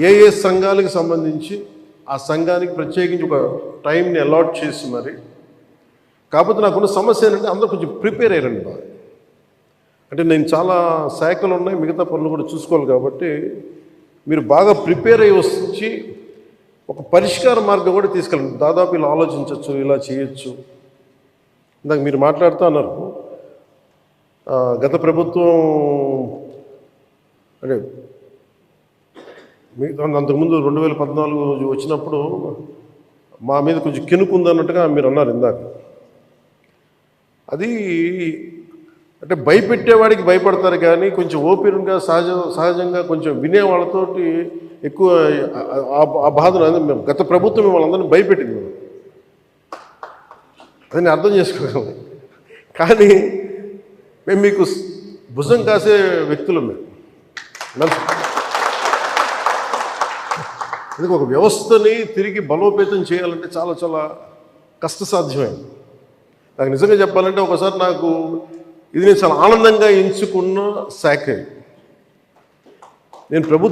ఏ ఏ సంఘాలకు సంబంధించి ఆ సంఘానికి ప్రత్యేకించి ఒక టైంని అలాట్ చేసి మరి. కాకపోతే నాకున్న సమస్య ఏంటంటే అందరూ కొంచెం ప్రిపేర్ అయ్యారండి బాగా. అంటే నేను చాలా శాఖలు ఉన్నాయి, మిగతా పనులు కూడా చూసుకోవాలి కాబట్టి మీరు బాగా ప్రిపేర్ అయ్యి వచ్చి ఒక పరిష్కార మార్గం కూడా తీసుకెళ్ళండి. దాదాపు ఇలా ఆలోచించవచ్చు, ఇలా చేయొచ్చు. ఇందాక మీరు మాట్లాడుతూ అన్నారు గత ప్రభుత్వం అంటే అంతకుముందు 2014 వచ్చినప్పుడు మా మీద కొంచెం కినుకుందన్నట్టుగా మీరు అన్నారు ఇందాక. అది అంటే భయపెట్టేవాడికి భయపడతారు కానీ కొంచెం ఓపెన్గా సహజంగా కొంచెం వినేవాళ్ళతోటి ఎక్కువ ఆ బాధను మేము గత ప్రభుత్వం మిమ్మల్ని అందరినీ భయపెట్టింది. మేము అదని అర్థం చేసుకోగలం. కానీ మేము మీకు భుజం కాసే వ్యక్తులు. మేము అందుకే ఒక వ్యవస్థని తిరిగి బలోపేతం చేయాలంటే చాలా చాలా కష్టసాధ్యమైంది. నాకు నిజంగా చెప్పాలంటే ఒకసారి నాకు ఇది నేను చాలా ఆనందంగా ఎంచుకున్న శాఖ. నేను